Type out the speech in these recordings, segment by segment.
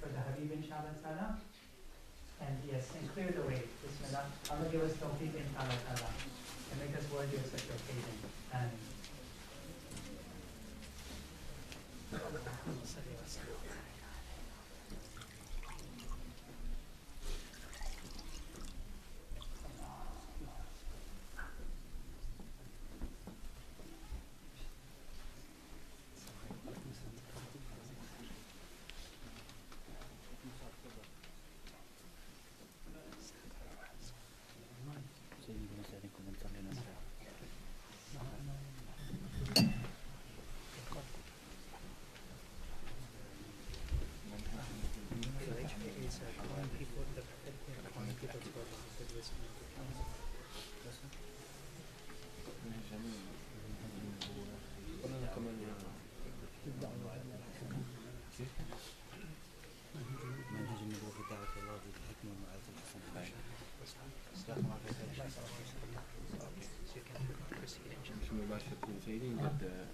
for the Habib, inshallah ta'ala. And yes, and clear the way. Bismillah. Allah give us tawfiq, inshallah ta'ala, and make us worthy of such occasion. And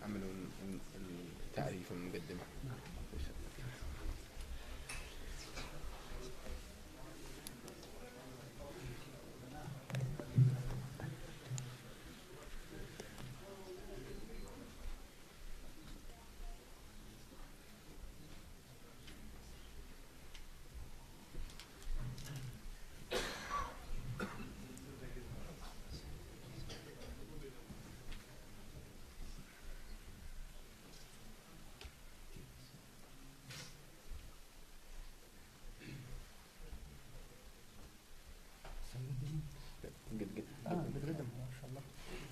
عملوا التعريف المقدمة.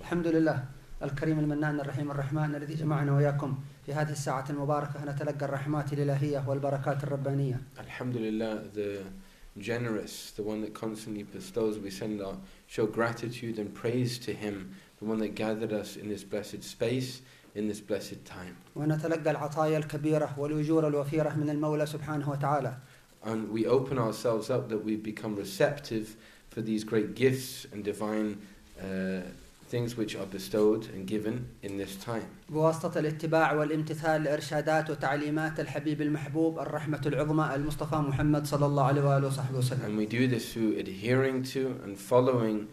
الحمد لله الكريم المنان الرحيم الرحمن الذي جمعنا وإياكم في هذه الساعة المباركة نتلقى الرحمات الإلهية والبركات الربانية. Alhamdulillah, the generous, the one that constantly bestows, we show gratitude and praise to him, the one that gathered us in this blessed space, in this blessed time. ونتلقى العطايا الكبيرة والأجور الوفيرة من المولى سبحانه وتعالى. And we open ourselves up that we become receptive for these great gifts and divine things which are bestowed and given in this time. بواسطة الاتباع والامتثال لإرشادات وتعليمات الحبيب المحبوب الرحمة العظمى المصطفى محمد صلى الله عليه وآله وصحبه وسلم. And we do this through adhering to and following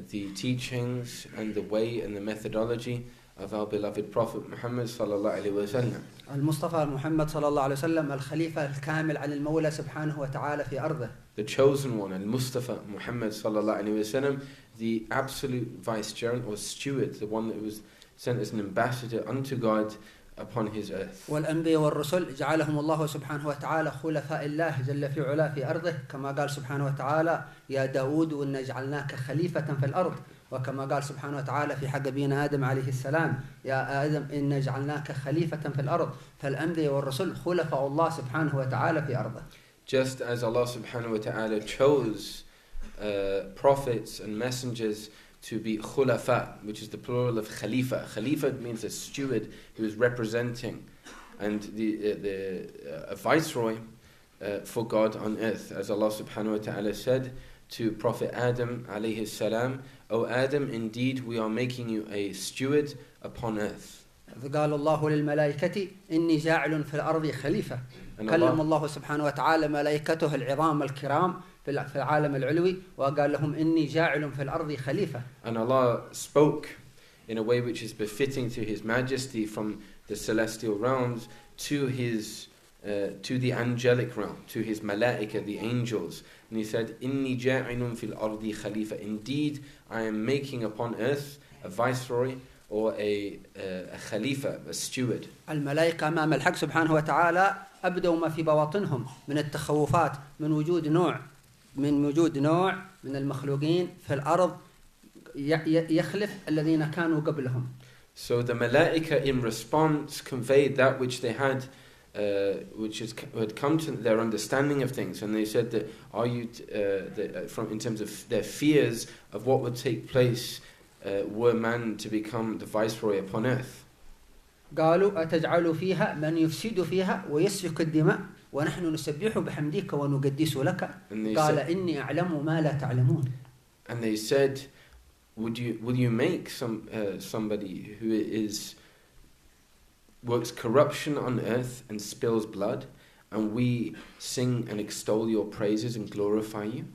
the teachings and the way and the methodology of our beloved Prophet Muhammad sallallahu alaihi wasallam. المصطفى محمد صلى الله عليه وسلم الخليفة الكامل عن المولى سبحانه وتعالى في أرضه. The chosen one, Al-Mustafa Muhammad sallallahu alaihi wasallam, the absolute vicegerent or steward, the one that was sent as an ambassador unto God upon his earth. والأنبياء والرسل جعلهم الله سبحانه وتعالى خلفاء الله جل في علاه في أرضه كما قال سبحانه وتعالى يا داود إنا جعلناك خليفة في الأرض وكما قال سبحانه وتعالى في حق أبينا آدم عليه السلام يا آدم إنا جعلناك خليفة في الأرض فالأنبياء والرسل خلفاء الله سبحانه وتعالى في أرضه. Just as Allah subhanahu wa ta'ala chose prophets and messengers to be khulafa, which is the plural of khalifa. Khalifa means a steward who is representing, and a viceroy for God on earth. As Allah subhanahu wa ta'ala said to Prophet Adam alayhi salam, O Adam, indeed we are making you a steward upon earth. قال الله للملائكة إني جاعل في الأرض خليفة. كلم الله سبحانه وتعالى ملائكته العظام الكرام في العالم العلوي وقال لهم إني جاعل في الأرض خليفة. And Allah spoke in a way which is befitting to His Majesty from the celestial realms to the angelic realm, to His malaika, the angels. And He said, إني جاعل في الأرض خليفة. Indeed, I am making upon earth a viceroy or a khalifa, a steward. الملائكة أمام الحق سبحانه وتعالى أبدوا ما في بواطنهم من التخوفات من وجود نوع من المخلوقين في الأرض يخلف الذين كانوا قبلهم. So the malaika in response conveyed that which they had, which had come to their understanding of things, and they said that in terms of their fears of what would take place were man to become the viceroy upon earth. قالوا أتجعل فيها من يفسد فيها ويسفك الدماء ونحن نسبح بحمدك ونقدس لك قال إني أعلم ما لا تعلمون. And they said, will you make somebody who works corruption on earth and spills blood, and we sing and extol your praises and glorify you?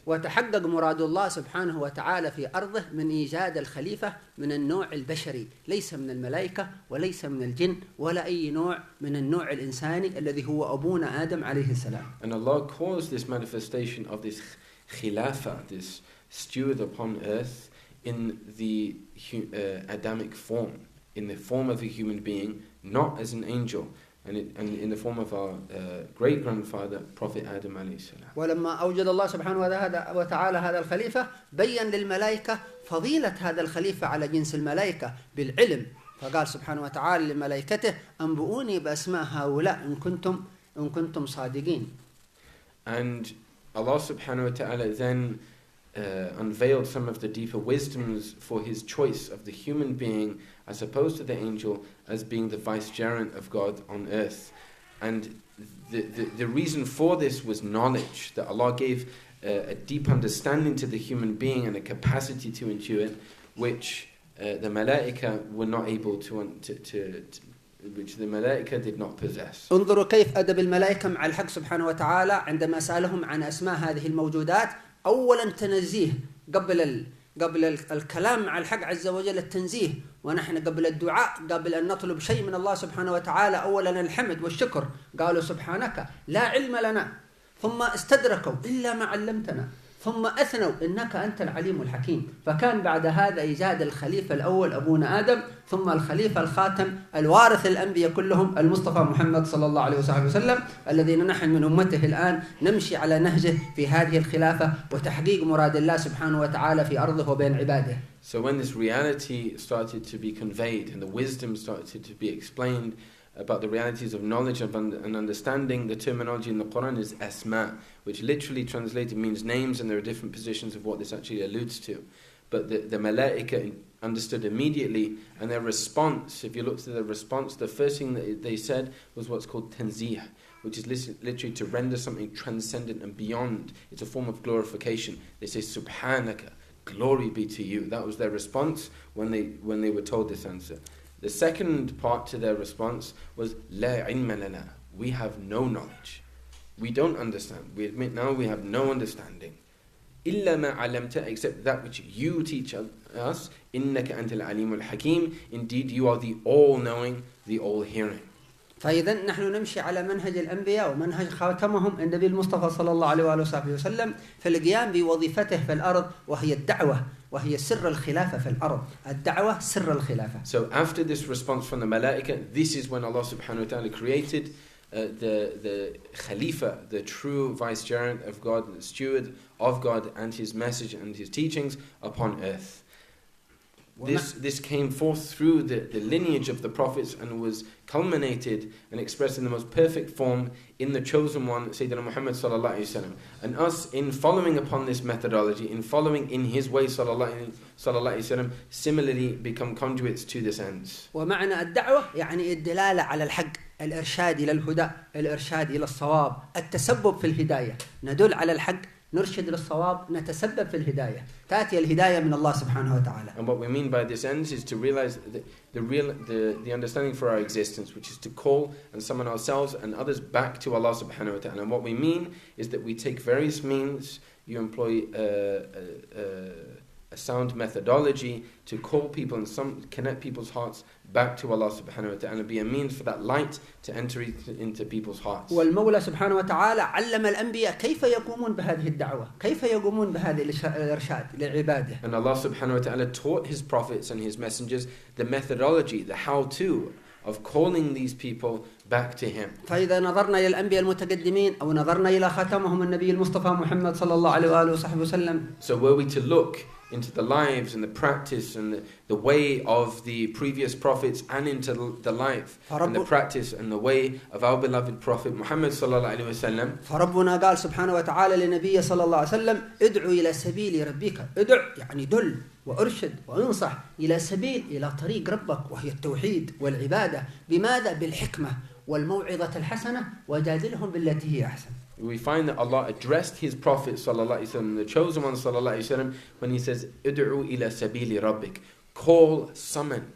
وتحقق مراد الله سبحانه وتعالى في أرضه من إيجاد الخليفة من النوع البشري، ليس من الملائكة وليس من الجن ولا أي نوع من النوع الإنساني الذي هو أبونا آدم عليه السلام. And Allah calls this manifestation of this khilafah, this steward upon earth, in the Adamic form, in the form of a human being, not as an angel, and in the form of our great-grandfather, Prophet Adam alayhi salam. ولما أوجد الله سبحانه وتعالى هذا الخليفة بيّن للملائكة فضيلة هذا الخليفة على جنس الملائكة بالعلم، فقال سبحانه وتعالى لملائكته أنبئوني بأسماء هؤلاء إن كنتم صادقين. And Allah subhanahu wa ta'ala then unveiled some of the deeper wisdoms for his choice of the human being as opposed to the angel as being the vicegerent of God on earth. And the reason for this was knowledge, that Allah gave a deep understanding to the human being and a capacity to intuit, which the malaika were not able which the malaika did not possess. انظروا كيف أدب الملائكة مع الحق سبحانه وتعالى عندما سألهم عن أسماء هذه الموجودات. أولا تنزيه قبل الكلام مع الحق عز وجل، التنزيه، ونحن قبل الدعاء، قبل أن نطلب شيء من الله سبحانه وتعالى أولا الحمد والشكر، قالوا سبحانك لا علم لنا، ثم استدركوا إلا ما علمتنا، ثم أثنوا إنك أنت العليم الحكيم. فكان بعد هذا إيجاد الخليفة الأول أبونا آدم، ثم الخليفة الخاتم الوارث الأنبياء كلهم المصطفى محمد صلى الله عليه وسلم، الذين نحن من أمته الآن نمشي على نهجه في هذه الخلافة وتحقيق مراد الله سبحانه وتعالى في أرضه وبين عباده. So when this reality started to be conveyed and the wisdom started to be explained about the realities of knowledge and understanding, the terminology in the Quran is asma, which literally translated means names, and there are different positions of what this actually alludes to. But the malaika understood immediately, and their response, if you look to their response, the first thing that they said was what's called tanzih, which is literally to render something transcendent and beyond. It's a form of glorification. They say subhanaka, glory be to you. That was their response when they were told this answer. The second part to their response was La ilma lana. We have no knowledge. We don't understand. We admit now we have no understanding. Illa ma alamta, except that which you teach us. Innaka antal alimul hakim. Indeed, you are the all-knowing, the all-hearing. فإذا نحن نمشي على منهج الأنبياء ومنهج خاتمهم النبي المصطفى صلى الله عليه وآله وصحبه وسلم في القيام بوظيفته في الأرض، وهي الدعوة، وهي سر الخلافة في الأرض. الدعوة سر الخلافة. So after this response from the malaika, this is when Allah subhanahu wa ta'ala created the Khalifa, the true vicegerent of God, the steward of God and His message and His teachings upon earth. This came forth through the lineage of the prophets and was culminated and expressed in the most perfect form in the chosen one, Sayyidina Muhammad sallallahu alaihi wasallam. And us, in following upon this methodology, in following in his way sallallahu alaihi wasallam, similarly become conduits to this end. ومعنى الدعوة يعني الدلالة على الحق، الإرشاد إلى الهدى، الإرشاد إلى الصواب، التسبب في الهداية. ندل على الحق، نرشد للصواب، نتسبب في الهداية. تأتي الهداية من الله سبحانه وتعالى. And what we mean by this end is to realize the understanding for our existence, which is to call and summon ourselves and others back to Allah subhanahu wa ta'ala. And what we mean is that we take various means, you employ a sound methodology to call people and connect people's hearts back to Allah subhanahu wa ta'ala, be a means for that light to enter into people's hearts. والمولى سبحانه وتعالى علم الأنبياء كيف يقومون بهذه الدعوة، كيف يقومون بهذه الإرشاد لعباده. And Allah subhanahu wa ta'ala taught His prophets and His messengers the methodology, the how-to of calling these people back to Him. فإذا نظرنا إلى الأنبياء المتقدمين أو نظرنا إلى خاتمهم النبي المصطفى محمد صلى الله عليه وآله وصحبه وسلم. So were we to look into the lives and the practice and the way of the previous prophets and into the life and the practice and the way of our beloved Prophet Muhammad sallallahu alaihi wasallam. فربنا قال سبحانه وتعالى لنبيه صلى الله عليه وسلم ادعو إلى سبيل ربك. ادع يعني دل وارشد وانصح إلى سبيل، إلى طريق ربك، وهي التوحيد والعبادة. بماذا؟ بالحكمة والموعظة الحسنة وجادلهم بالتي هي أحسن. We find that Allah addressed His Prophet sallallahu alaihi wasallam, the chosen one sallallahu alaihi wasallam, when He says, "Ud'u ila sabili rabbik," call, summon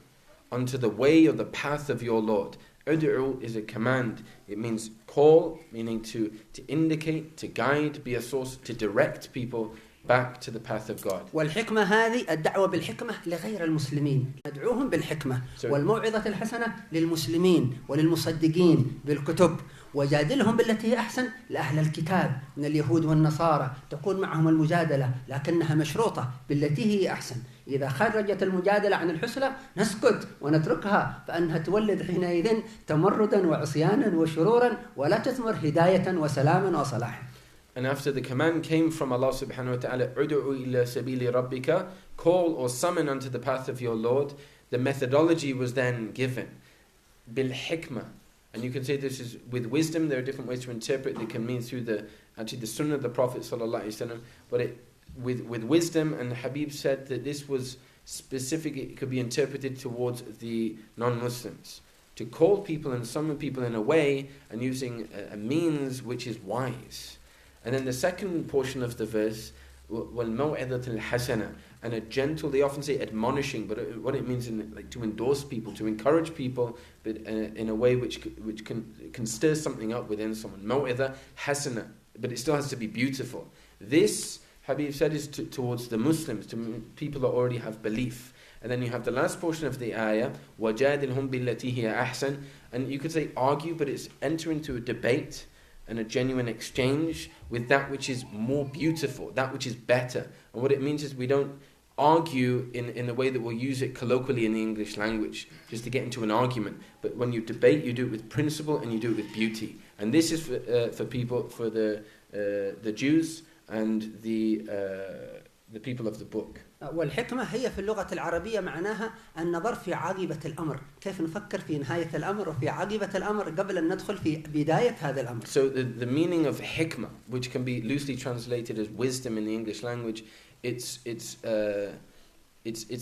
onto the way or the path of your Lord. Ud'u is a command. It means call, meaning to indicate, to guide, be a source, to direct people back to the path of God. والحكمة هذه الدعوة بالحكمة لغير المسلمين ندعوهم بالحكمة والموعظة الحسنة للمسلمين وللمصدقين بالكتب وجادلهم بالتي هي أحسن لأهل الكتاب من اليهود والنصارى تكون معهم المجادلة لكنها مشروطة بالتي هي أحسن إذا خرجت المجادلة عن الحسنى نسكت ونتركها فأنها تولد حينئذ تمردا وعصيانا وشرورا ولا تثمر هداية وسلاما وصلاحا. And after the command came from Allah subhanahu wa ta'ala, Ud'u ila sabili rabbika, call or summon unto the path of your Lord, the methodology was then given. Bil hikmah. And you can say this is with wisdom. There are different ways to interpret. They can mean through the sunnah of the Prophet sallallahu alaihi wasallam. But with wisdom, and Habib said that this was specific, it could be interpreted towards the non-Muslims. To call people and summon people in a way and using a means which is wise. And then the second portion of the verse, وَالْمَوْعِظَةِ الْحَسَنَةِ, and a gentle, they often say admonishing, but what it means in like to endorse people, to encourage people, but in a way which can stir something up within someone. Maw'idha hasana, but it still has to be beautiful. This, Habib said, is towards the Muslims, to people that already have belief. And then you have the last portion of the ayah, وَجَادِلْهُمْ بِالَّتِي هِيَ أَحْسَنُ, and you could say argue, but it's enter into a debate and a genuine exchange with that which is more beautiful, that which is better. And what it means is we don't argue in the way that we'll use it colloquially in the English language, just to get into an argument. But when you debate, you do it with principle and you do it with beauty. And this is for people, for the Jews and the people of the book. والحكمة هي في اللغة العربية معناها النظر في عاقبة الأمر كيف نفكر في نهاية الأمر وفي عاقبة الأمر قبل أن ندخل في بداية هذا الأمر. So the meaning of hikmah, which can be loosely translated as wisdom in the English language, it's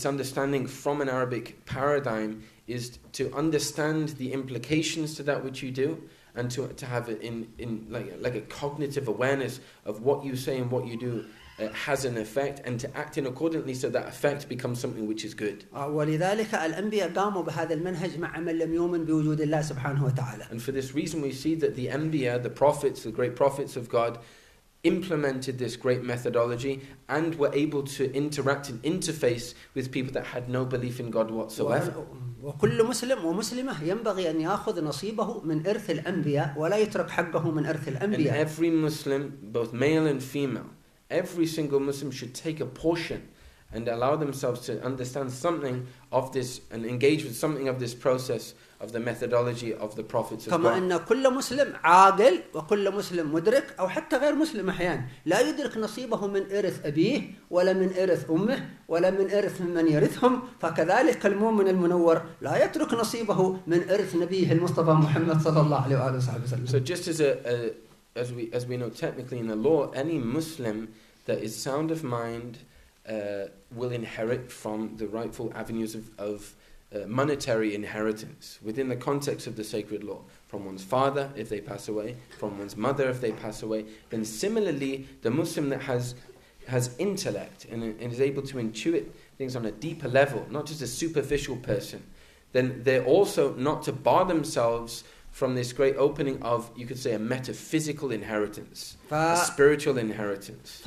understanding from an Arabic paradigm is to understand the implications to that which you do, and to have it in like a cognitive awareness of what you say and what you do has an effect, and to act in accordingly so that effect becomes something which is good. ولذلك الأنبياء قاموا بهذا المنهج مع من لم يؤمن بوجود الله سبحانه وتعالى. And for this reason we see that the Anbiya, the prophets, the great prophets of God, implemented this great methodology and were able to interact and interface with people that had no belief in God whatsoever. وكل مسلم ومسلمة ينبغي أن يأخذ نصيبه من إرث الأنبياء ولا يترك حقه من إرث الأنبياء. And every Muslim, both male and female, every single Muslim should take a portion and allow themselves to understand something of this and engage with something of this process of the methodology of the prophets of God. كما أن كل مسلم عاقل وكل مسلم مدرك أو حتى غير مسلم أحيانا لا يدرك نصيبه من إرث أبيه ولا من إرث أمه ولا من إرث من يرثهم فكذلك المؤمن المنور لا يترك نصيبه من إرث نبيه المصطفى محمد صلى الله عليه وآله وسلم. So just as we know technically in the law, any Muslim that is sound of mind will inherit from the rightful avenues of monetary inheritance within the context of the sacred law, from one's father if they pass away, from one's mother if they pass away. Then similarly, the Muslim that has intellect and is able to intuit things on a deeper level, not just a superficial person, then they're also not to bar themselves from this great opening of, you could say, a metaphysical inheritance, a spiritual inheritance.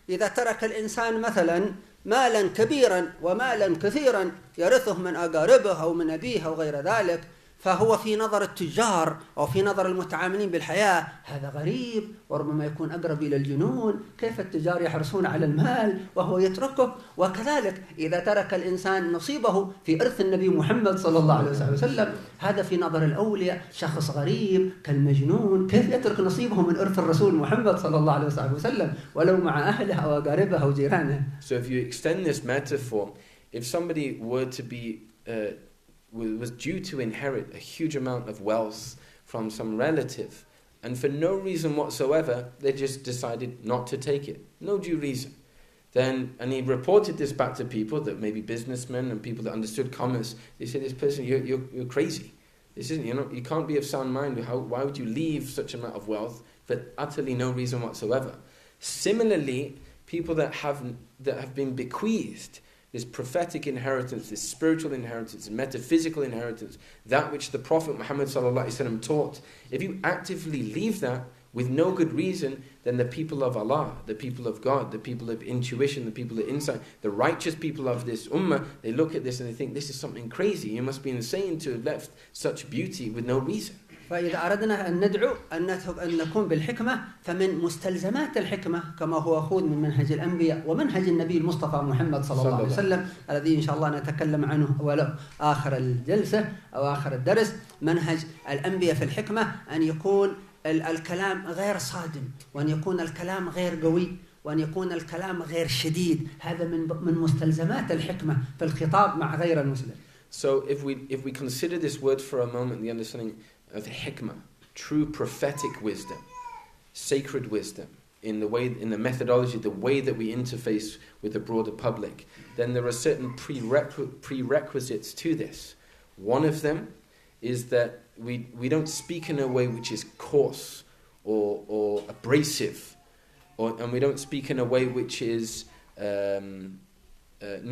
إذا ترك الإنسان مثلا مالا كبيرا ومالا كثيرا يرثه من أقاربه أو من أبيه أو غير ذلك فهو في نظر التجار أو في نظر المتعاملين بالحياة هذا غريب وربما يكون أقرب إلى الجنون كيف التجار يحرصون على المال وهو يتركه وكذلك إذا ترك الإنسان نصيبه في إرث النبي محمد صلى الله عليه وسلم هذا في نظر الأولياء شخص غريب كالمجنون كيف يترك نصيبه من إرث الرسول محمد صلى الله عليه وسلم ولو مع أهله أو أقاربه أو جيرانه. So if you extend this metaphor, if somebody were to be was due to inherit a huge amount of wealth from some relative, and for no reason whatsoever, they just decided not to take it. No due reason. Then, and he reported this back to people, that maybe businessmen and people that understood commerce, they said, this person, you're crazy. This isn't, you can't be of sound mind. Why would you leave such amount of wealth for utterly no reason whatsoever? Similarly, people that have been bequeathed this prophetic inheritance, this spiritual inheritance, metaphysical inheritance, that which the Prophet Muhammad ﷺ taught, if you actively leave that with no good reason, then the people of Allah, the people of God, the people of intuition, the people of insight, the righteous people of this ummah, they look at this and they think, this is something crazy. You must be insane to have left such beauty with no reason. فإذا أردنا أن ندعو أن نكون بالحكمة فمن مستلزمات الحكمة كما هو أخوذ من منهج الأنبياء ومنهج النبي المصطفى محمد صلى الله عليه وسلم الذي إن شاء الله نتكلم عنه ولو آخر الجلسة أو آخر الدرس. منهج الأنبياء في الحكمة أن يكون الكلام غير صادم، وأن يكون الكلام غير قوي، وأن يكون الكلام غير شديد. هذا من مستلزمات الحكمة في الخطاب مع غير المسلم. So if we consider this word for a moment, the understanding of hikmah, true prophetic wisdom, sacred wisdom, in the methodology, the way that we interface with the broader public, then there are certain prerequisites to this. One of them is that we don't speak in a way which is coarse or abrasive, and we don't speak in a way which is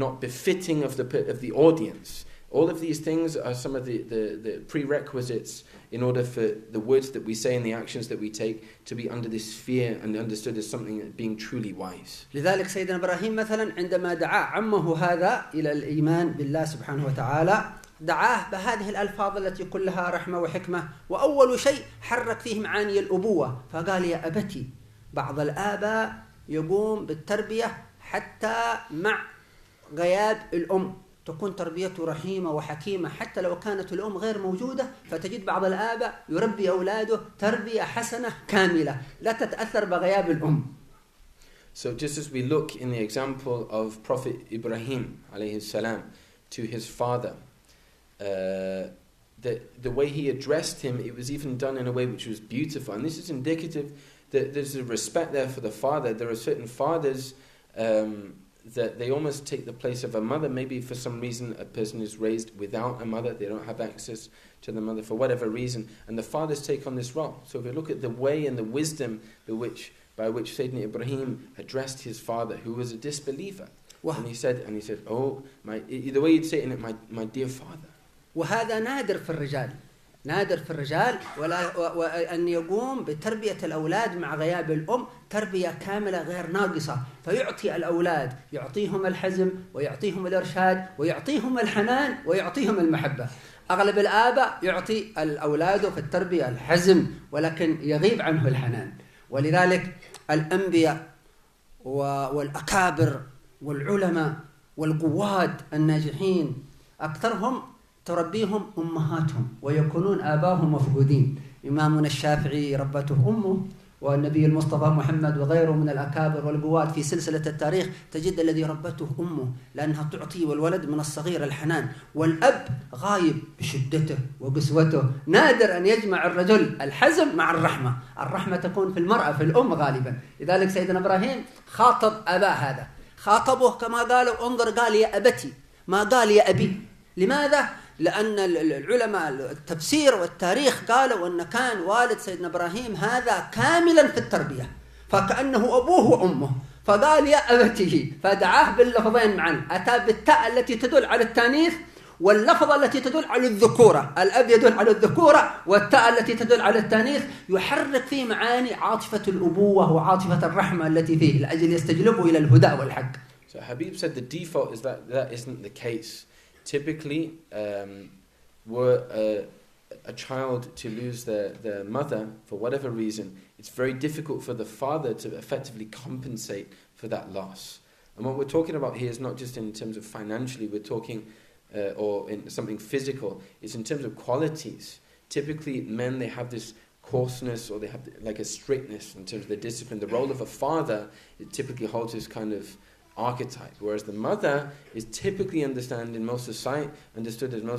not befitting of the audience. All of these things are some of the prerequisites in order for the words that we say and the actions that we take to be under this sphere and understood as something being truly wise. لذلك سيدنا إبراهيم مثلا عندما دعا عمه هذا إلى الإيمان بالله سبحانه وتعالى دعاه بهذه الألفاظ التي كلها رحمة وحكمة، وأول شيء حرك فيه معاني الأبوة فقال يا أبتي. بعض الآباء يقوم بالتربية حتى مع غياب الأم، تكون تربيته رحيمة وحكيمة حتى لو كانت الأم غير موجودة، فتجد بعض الآباء يربي أولاده تربية حسنة كاملة لا تتأثر بغياب الأم. So just as we look in the example of Prophet Ibrahim alayhi salam to his father, the way he addressed him, it was even done in a way which was beautiful, and this is indicative that there's a respect there for the father. There are certain fathers that they almost take the place of a mother. Maybe for some reason a person is raised without a mother, they don't have access to the mother for whatever reason, and the fathers take on this role. So if we look at the way and the wisdom by which Sayyidina Ibrahim addressed his father, who was a disbeliever, and he said, oh, the way you'd say it, my dear father. وهذا نادر في الرجال وأن يقوم بتربية الأولاد مع غياب الأم تربية كاملة غير ناقصة، فيعطي الأولاد، يعطيهم الحزم ويعطيهم الإرشاد ويعطيهم الحنان ويعطيهم المحبة. أغلب الآباء يعطي الأولاد في التربية الحزم ولكن يغيب عنه الحنان. ولذلك الأنبياء والأكابر والعلماء والقواد الناجحين أكثرهم تربيهم أمهاتهم ويكونون آباهم مفقودين. إمامنا الشافعي ربته أمه، والنبي المصطفى محمد وغيره من الأكابر والقوات في سلسلة التاريخ تجد الذي ربته أمه، لأنها تعطي والولد من الصغير الحنان. والأب غايب بشدته وقسوته، نادر أن يجمع الرجل الحزم مع الرحمة. الرحمة تكون في المرأة، في الأم غالبا. لذلك سيدنا إبراهيم خاطب أباه هذا، خاطبه كما قالوا انظر، قال يا أبتي، ما قال يا أبي. لماذا؟ لأن العلماء التفسير والتاريخ قالوا أن كان والد سيدنا إبراهيم هذا كاملا في التربية، فكأنه أبوه وأمه، فقال يا أبته، فدعاه باللفظين معا، أتى بالتاء التي تدل على التانيث واللفظة التي تدل على الذكورة. الأب يدل على الذكورة والتاء التي تدل على التانيث، يحرك فيه معاني عاطفة الأبوة وعاطفة الرحمة التي فيه لأجل يستجلبه إلى الهدى والحق. So Habib said the default is that isn't the case. Typically, were a child to lose their mother for whatever reason, it's very difficult for the father to effectively compensate for that loss. And what we're talking about here is not just in terms of financially, we're talking or in something physical, it's in terms of qualities. Typically, men, they have this coarseness or they have like a strictness in terms of the discipline. The role of a father, it typically holds this kind of archetype, whereas the mother is typically understood in most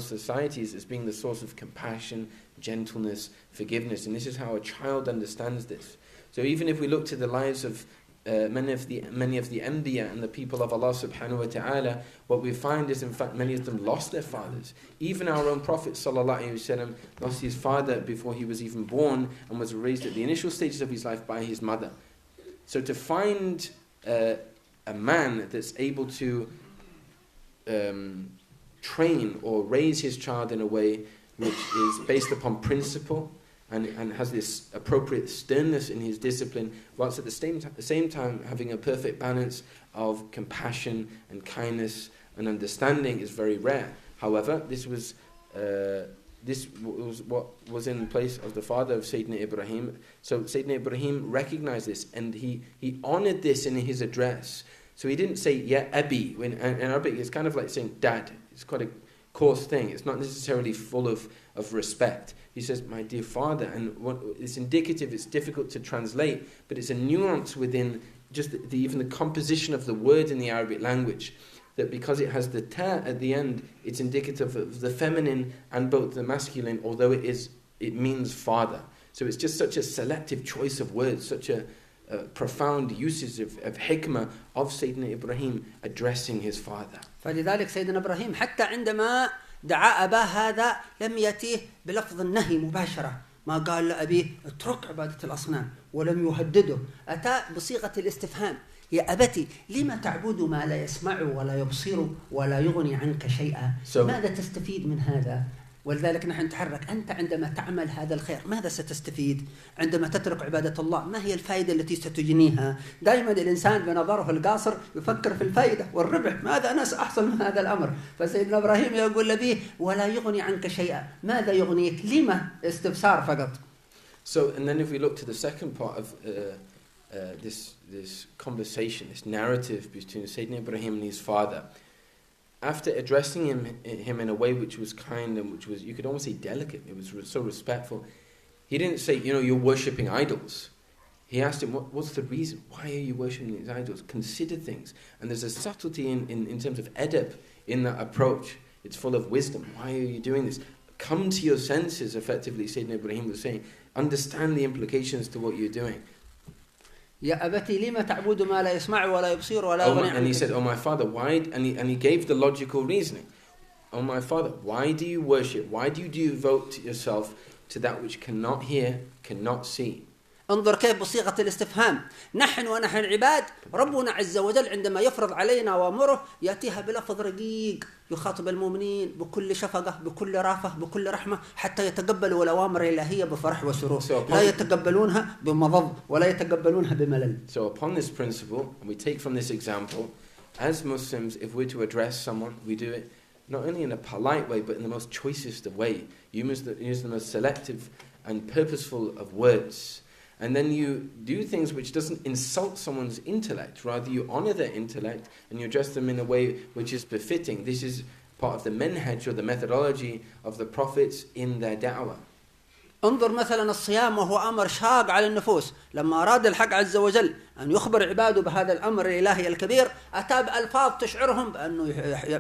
societies as being the source of compassion, gentleness, forgiveness, and this is how a child understands this. So even if we look to the lives of many of the Anbiya and the people of Allah subhanahu wa ta'ala, what we find is in fact many of them lost their fathers. Even our own Prophet sallallahu alaihi wasallam lost his father before he was even born and was raised at the initial stages of his life by his mother. So to find a man that's able to train or raise his child in a way which is based upon principle and has this appropriate sternness in his discipline, whilst at the same time having a perfect balance of compassion and kindness and understanding is very rare. However, this was what was in place of the father of Sayyidina Ibrahim. So Sayyidina Ibrahim recognized this, and he honored this in his address. So he didn't say, Ya Abi. In Arabic, it's kind of like saying dad. It's quite a coarse thing. It's not necessarily full of respect. He says, my dear father. And it's indicative, it's difficult to translate, but it's a nuance within just even the composition of the word in the Arabic language. That because it has the ta at the end, it's indicative of the feminine and both the masculine, although it means father. So it's just such a selective choice of words, such a profound uses of hikmah of Sayyidina Ibrahim addressing his father. فلذلك سيدنا إبراهيم حتى عندما دعا أباه هذا لم يأتيه بلفظ النهي مباشرة، ما قال لأبيه اترك عبادة الأصنام ولم يهدده، أتى بصيغة الاستفهام: يا أبتي لما تعبد ما لا يسمع ولا يبصر ولا يغني عنك شيئا؟ ماذا تستفيد من هذا؟ ولذلك نحن نتحرك. أنت عندما تعمل هذا الخير ماذا ستستفيد؟ عندما تترك عبادة الله ما هي الفائدة التي ستجنيها؟ دائما الإنسان بنظره القاصر يفكر في الفائدة والربح، ماذا أنا سأحصل من هذا الأمر؟ فسيدنا إبراهيم يقول لأبيه ولا يغني عنك شيئا، ماذا يغنيك؟ لما؟ استبصار فقط. So, and then if we look to the second part of this conversation, this narrative between Sayyidina Ibrahim and his father, after addressing him in a way which was kind and which was, you could almost say, delicate, it was so respectful, he didn't say, you're worshipping idols. He asked him, what's the reason? Why are you worshipping these idols? Consider things. And there's a subtlety in terms of adab in that approach. It's full of wisdom. Why are you doing this? Come to your senses, effectively, Sayyidina Ibrahim was saying. Understand the implications to what you're doing. يا أبتي لما تعبد ما لا يسمع ولا يبصر ولا يغني عنك. And he said, oh my father, why? And he gave the logical reasoning. Oh my father, why do you worship? Why do you devote yourself to that which cannot hear, cannot see? انظر كيف بصيغة الاستفهام. نحن ونحن العباد، ربنا عز وجل عندما يفرض علينا وامره يأتيها بلفظ رقيق، يخاطب المؤمنين بكل شفقة، بكل رافة، بكل رحمة، حتى يتقبلوا الأوامر الإلهية بفرح وسرور. لا يتقبلونها بمضض ولا يتقبلونها بملل. So upon this principle, and we take from this example, as Muslims, if we're to address someone, we do it not only in a polite way, but in the most choicest of way. You must use the most selective and purposeful of words. And then you do things which doesn't insult someone's intellect. Rather, you honor their intellect and you address them in a way which is befitting. This is part of the manhaj or the methodology of the prophets in their da'wah. انظر مثلا الصيام وهو أمر شاق على النفوس، لما أراد الحق عز وجل أن يخبر عباده بهذا الأمر الإلهي الكبير أتى بألفاظ تشعرهم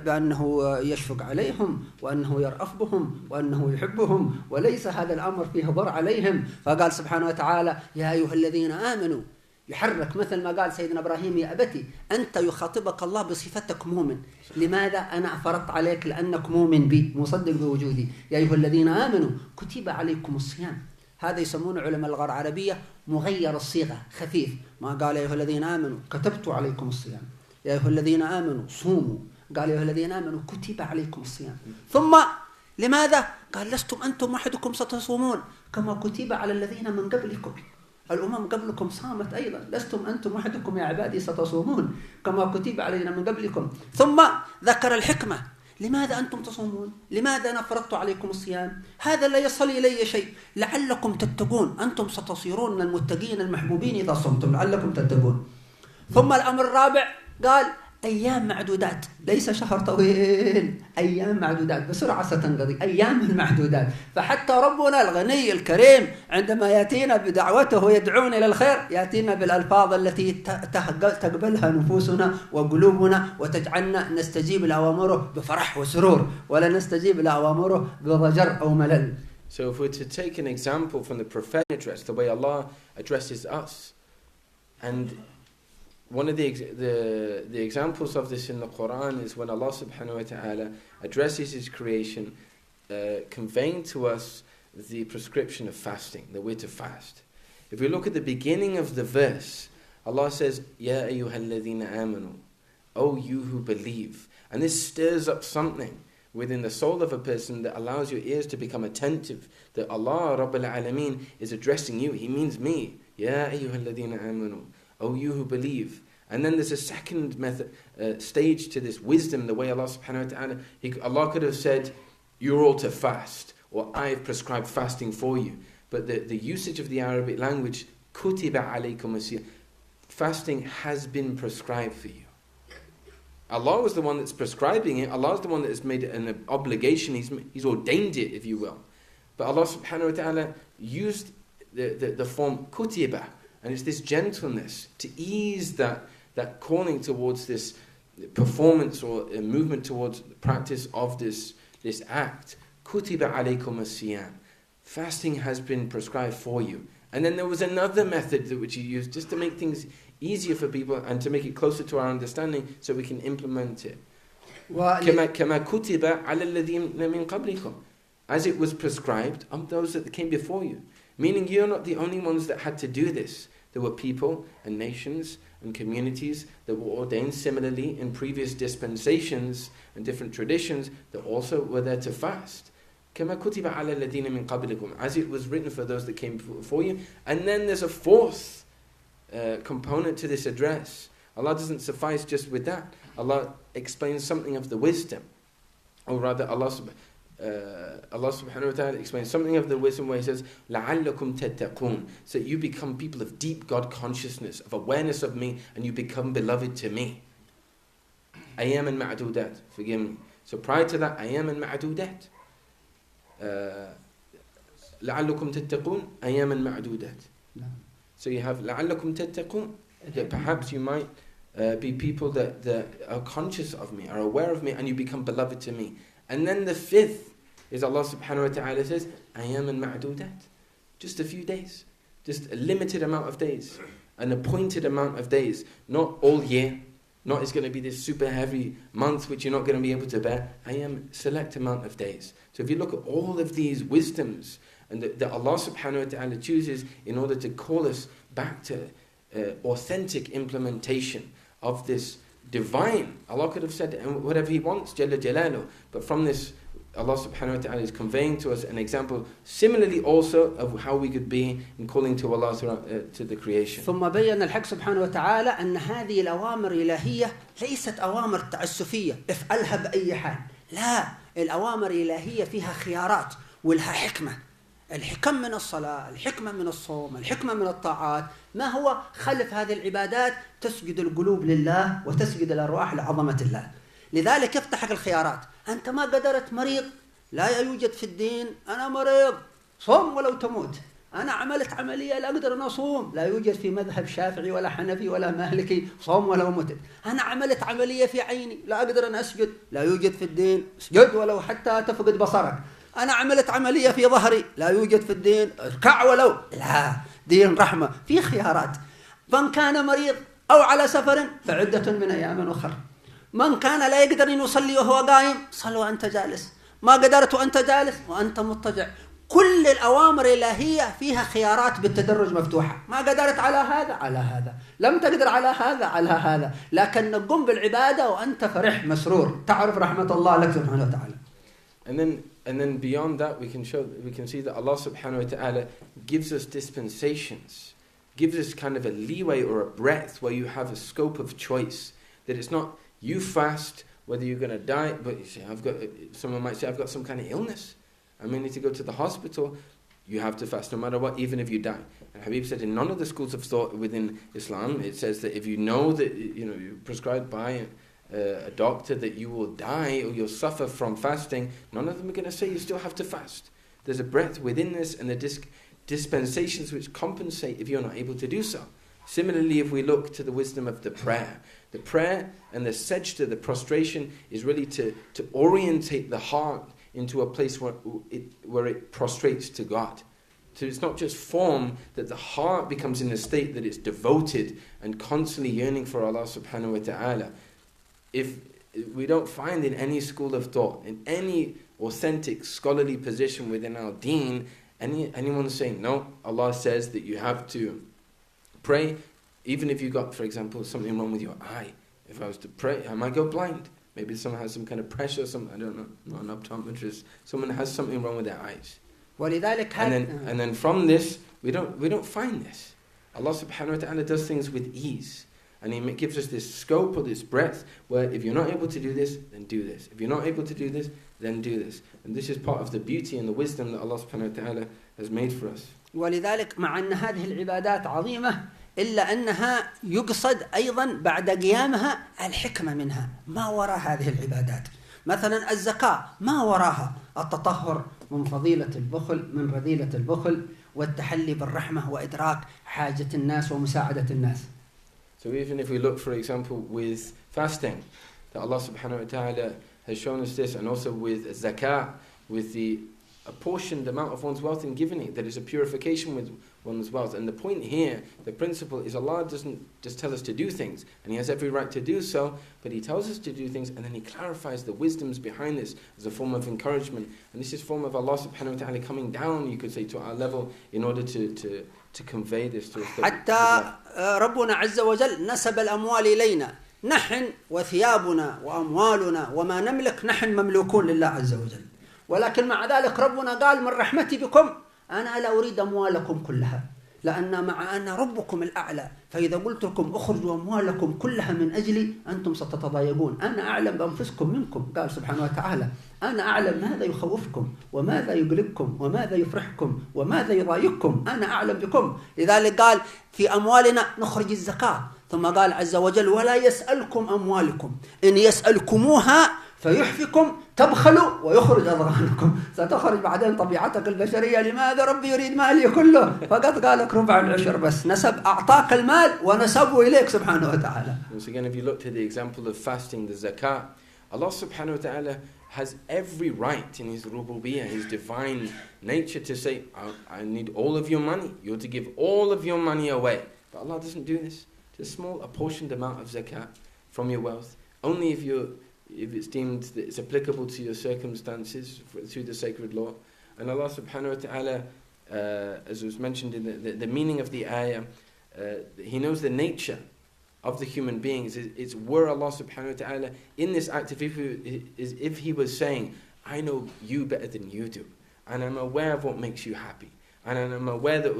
بأنه يشفق عليهم وأنه يرأف بهم وأنه يحبهم، وليس هذا الأمر فيه ضر عليهم. فقال سبحانه وتعالى يا أيها الذين آمنوا، يحرك مثل ما قال سيدنا إبراهيم يا أبتي، أنت يخاطبك الله بصفتك مؤمن. لماذا؟ أنا فرضت عليك لأنك مؤمن بي، مصدق بوجودي. يا أيها الذين آمنوا كتب عليكم الصيام. هذا يسمونه علماء اللغة العربية مغير الصيغة، خفيف. ما قال يا أيها الذين آمنوا كتبت عليكم الصيام، يا أيها الذين آمنوا صوموا، قال يا أيها الذين آمنوا كتب عليكم الصيام. ثم لماذا؟ قال لستم أنتم وحدكم ستصومون كما كتب على الذين من قبلكم. الأمم قبلكم صامت أيضا، لستم أنتم وحدكم يا عبادي ستصومون كما كتب علينا من قبلكم. ثم ذكر الحكمة، لماذا أنتم تصومون؟ لماذا أنا فرضت عليكم الصيام؟ هذا لا يصل إلي شيء، لعلكم تتقون، أنتم ستصيرون من المتقين المحبوبين إذا صمتم، لعلكم تتقون. ثم الأمر الرابع قال أيام معدودات، ليس شهر طويل، أيام معدودات بسرعة ستنقضي، أيام المعدودات. فحتى ربنا الغني الكريم عندما يأتينا بدعوته ويدعون إلى الخير يأتينا بالألفاظ التي تقبلها نفوسنا وقلوبنا وتجعلنا نستجيب لأوامره بفرح وسرور، ولا نستجيب لأوامره بضجر أو ملل. So if we're to take an example from the prophetic address, the way Allah addresses us, and one of the examples of this in the Quran is when Allah subhanahu wa ta'ala addresses His creation, conveying to us the prescription of fasting, that we're to fast. If we look at the beginning of the verse, Allah says, Ya ayyuhalladhina amanu, O you who believe. And this stirs up something within the soul of a person that allows your ears to become attentive, that Allah Rabbul Alameen is addressing you. He means me. Ya ayyuhalladhina amanu. O you who believe. And then there's a second method, stage to this wisdom, the way Allah subhanahu wa ta'ala, Allah could have said, you're all to fast, or I've prescribed fasting for you. But the usage of the Arabic language, kutiba alaykum as-siyam, fasting has been prescribed for you. Allah was the one that's prescribing it. Allah is the one that has made it an obligation. He's ordained it, if you will. But Allah subhanahu wa ta'ala used the form kutiba, and it's this gentleness to ease that calling towards this performance or a movement towards the practice of this act. Kutiba alaykum as-siyam. Fasting has been prescribed for you. And then there was another method which he used just to make things easier for people and to make it closer to our understanding so we can implement it. كَمَا كُتِبَ عَلَى الَّذِينَ مِنْ قَبْلِكُمْ. As it was prescribed on those that came before you. Meaning you're not the only ones that had to do this. There were people and nations and communities that were ordained similarly in previous dispensations and different traditions that also were there to fast. كَمَا كُتِبَ عَلَى الَّذِينَ مِنْ قَبْلِكُمْ. As it was written for those that came before you. And then there's a fourth component to this address. Allah doesn't suffice just with that. Allah explains something of the wisdom. Or rather, Allah subhanahu wa ta'ala explains something of the wisdom where He says, لَعَلَّكُمْ تَتَّقُونَ. So you become people of deep God consciousness, of awareness of me, and you become beloved to me. أَيَّامًا مَعْدُودَات. Forgive me. So prior to that, أَيَّامًا مَعْدُودَات. لَعَلَّكُمْ تَتَّقُونَ أَيَّامًا مَعْدُودَات. So you have لَعَلَّكُمْ تَتَّقُونَ. That perhaps you might be people that are conscious of me, are aware of me, and you become beloved to me. And then the fifth is Allah subhanahu wa ta'ala says, أَيَّامًا مَعْدُودَات. Just a few days. Just a limited amount of days. An appointed amount of days. Not all year. Not it's going to be this super heavy month which you're not going to be able to bear. Select amount of days. So if you look at all of these wisdoms and that Allah subhanahu wa ta'ala chooses in order to call us back to authentic implementation of this divine. Allah could have said whatever He wants, Jalla Jalaluh. But from this, Allah subhanahu wa ta'ala is conveying to us an example similarly also of how we could be in calling to Allah to the creation. ثم بين الحق سبحانه وتعالى أن هذه الأوامر الإلهية ليست أوامر تعسفية افعلها بأي حال. لا، الأوامر الإلهية فيها خيارات ولها حكمة. الحكم من الصلاة، الحكمة من الصوم، الحكمة من الطاعات. ما هو خلف هذه العبادات؟ تسجد القلوب لله وتسجد الأرواح لعظمة الله. لذلك يفتحك الخيارات. أنت ما قدرت، مريض، لا يوجد في الدين أنا مريض صوم ولو تموت. أنا عملت عملية لا أقدر أن أصوم، لا يوجد في مذهب شافعي ولا حنفي ولا مالكي صوم ولو مت. أنا عملت عملية في عيني لا أقدر أن أسجد، لا يوجد في الدين اسجد ولو حتى تفقد بصرك. أنا عملت عملية في ظهري لا يوجد في الدين اركع ولو. لا، دين رحمة، في خيارات. من كان مريض أو على سفر فعدة من أيام أخرى. من كان لا يقدر أن يصلي وهو قائم صل وأنت جالس، ما قدرت وأنت جالس وأنت مضطجع. كل الأوامر الإلهية فيها خيارات بالتدرج مفتوحة. ما قدرت على هذا على هذا، لم تقدر على هذا على هذا، لكن قم بالعبادة وأنت فرح مسرور تعرف رحمة الله لك سبحانه وتعالى. And then beyond that we can see that Allah subhanahu wa ta'ala gives us dispensations, gives us kind of a leeway or a breadth where you have a scope of choice. That it's not you fast whether you're going to die, but you say, someone might say, I've got some kind of illness, I may need to go to the hospital. You have to fast no matter what, even if you die. And Habib said in none of the schools of thought within Islam, it says that if you know that you're prescribed by a doctor that you will die or you'll suffer from fasting, none of them are going to say you still have to fast. There's a breadth within this and the dispensations which compensate if you're not able to do so. Similarly, if we look to the wisdom of the prayer and the sajda, the prostration, is really to orientate the heart into a place where it prostrates to God. So it's not just form, that the heart becomes in a state that it's devoted and constantly yearning for Allah subhanahu wa ta'ala. If we don't find in any school of thought, in any authentic scholarly position within our deen, anyone saying, no, Allah says that you have to pray, even if you got, for example, something wrong with your eye. If I was to pray, I might go blind. Maybe someone has some kind of pressure, I don't know, not an optometrist. Someone has something wrong with their eyes. And then from this, we don't find this. Allah subhanahu wa ta'ala does things with ease. And He gives us this scope or this breadth where if you're not able to do this, then do this. If you're not able to do this, then do this. And this is part of the beauty and the wisdom that Allah subhanahu wa ta'ala has made for us. ولذلك مع أن هذه العبادات عظيمة إلا أنها يقصد أيضا بعد قيامها الحكمة منها. ما وراء هذه العبادات؟ مثلا الزكاة ما وراها التطهر من فضيلة البخل، من رذيلة البخل، والتحلي بالرحمة وإدراك حاجة الناس ومساعدة الناس. So even if we look, for example, with fasting, that Allah subhanahu wa ta'ala has shown us this, and also with zakah, with the apportioned amount of one's wealth and giving it, there is a purification with one's wealth. And the point here, the principle is Allah doesn't just tell us to do things, and He has every right to do so, but He tells us to do things, and then He clarifies the wisdoms behind this as a form of encouragement. And this is a form of Allah subhanahu wa ta'ala coming down, you could say, to our level in order to convey this to us. حتى ربنا عز وجل نسب الأموال إلينا، نحن وثيابنا وأموالنا وما نملك نحن مملوكون لله عز وجل، ولكن مع ذلك ربنا قال من رحمتي بكم أنا لا أريد أموالكم كلها، لأن مع أن ربكم الأعلى، فإذا قلت لكم أخرجوا أموالكم كلها من أجلي أنتم ستتضايقون، أنا أعلم بأنفسكم منكم، قال سبحانه وتعالى أنا أعلم ماذا يخوفكم وماذا يقلقكم وماذا يفرحكم وماذا يضايقكم، أنا أعلم بكم. لذلك قال في أموالنا نخرج الزكاة، ثم قال عز وجل ولا يسألكم أموالكم إن يسألكموها فيحفكم تبخلوا ويخرج أضغانكم. ستخرج بعدين طبيعتك البشرية، لماذا ربي يريد مالي كله؟ فقط قالك ربع العشر بس، نسب أعطاك المال ونسبه إليك سبحانه وتعالى. Once again, if you look to the example of fasting, the zakah, Allah subhanahu wa ta'ala has every right in His rububiyyah, His divine nature, to say, I need all of your money. You're to give all of your money away. But Allah doesn't do this. It's a small apportioned amount of zakat from your wealth. Only if it's deemed that it's applicable to your circumstances through the sacred law. And Allah subhanahu wa ta'ala, as was mentioned in the meaning of the ayah, He knows the nature of the human beings. It's were Allah subhanahu wa ta'ala in this act, if He was saying, I know you better than you do, and I'm aware of what makes you happy, and I'm aware that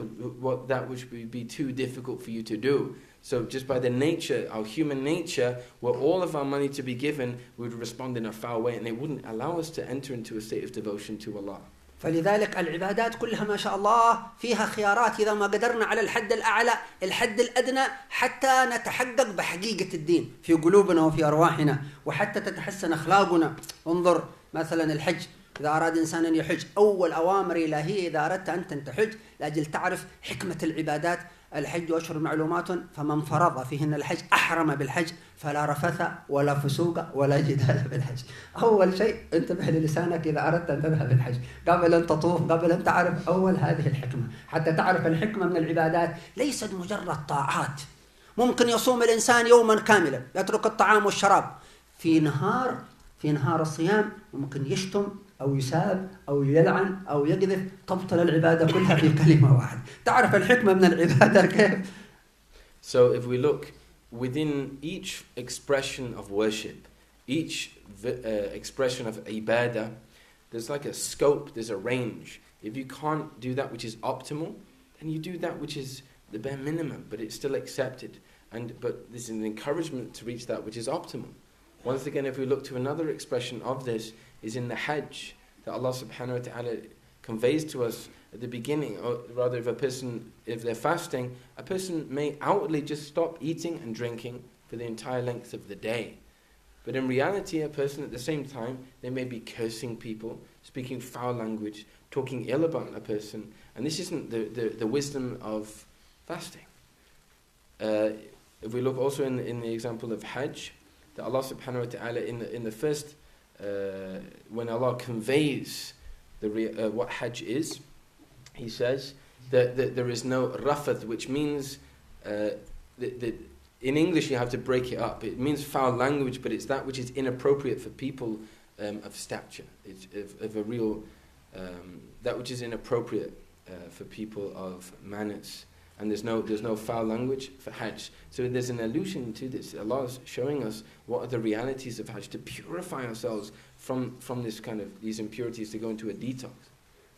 that would be too difficult for you to do. So just by the nature, our human nature, were all of our money to be given, we would respond in a foul way, and it wouldn't allow us to enter into a state of devotion to Allah. فلذلك العبادات كلها ما شاء الله فيها خيارات إذا ما قدرنا على الحد الأعلى الحد الأدنى حتى نتحقق بحقيقة الدين في قلوبنا وفي أرواحنا، وحتى تتحسن أخلاقنا. انظر مثلا الحج، إذا أراد إنسان أن يحج، أول أوامر إلهية إذا أردت أن تحج لأجل تعرف حكمة العبادات، الحج أشهر معلومات فمن فرض فيهن الحج أحرم بالحج فلا رفث ولا فسوق ولا جدال بالحج. أول شيء انتبه للسانك إذا أردت أن تذهب بالحج، قبل أن تطوف، قبل أن تعرف أول هذه الحكمة، حتى تعرف الحكمة من العبادات ليست مجرد طاعات. ممكن يصوم الإنسان يوما كاملا يترك الطعام والشراب، في نهار الصيام ممكن يشتم أو يساب أو يلعن أو يقذف، تبطل العبادة كلها في كلمة واحدة. تعرف الحكمة من العبادة كيف؟ So if we look within each expression of worship, each expression of ibadah, there's like a scope, there's a range. If you can't do that which is optimal, then you do that which is the bare minimum, but it's still accepted. But this is an encouragement to reach that which is optimal. Once again, if we look to another expression of this, is in the Hajj, that Allah subhanahu wa ta'ala conveys to us at the beginning, or rather if they're fasting, a person may outwardly just stop eating and drinking for the entire length of the day. But in reality, a person at the same time, they may be cursing people, speaking foul language, talking ill about a person, and this isn't the wisdom of fasting. If we look also in the example of Hajj, that Allah subhanahu wa ta'ala in the first when Allah conveys what Hajj is, He says that there is no rafath, which means that in English you have to break it up. It means foul language, but it's that which is inappropriate for people of stature. It's of a real that which is inappropriate for people of manners. and there's no foul language for Hajj. So there's an allusion to this. Allah is showing us what are the realities of Hajj to purify ourselves from this kind of these impurities, to go into a detox.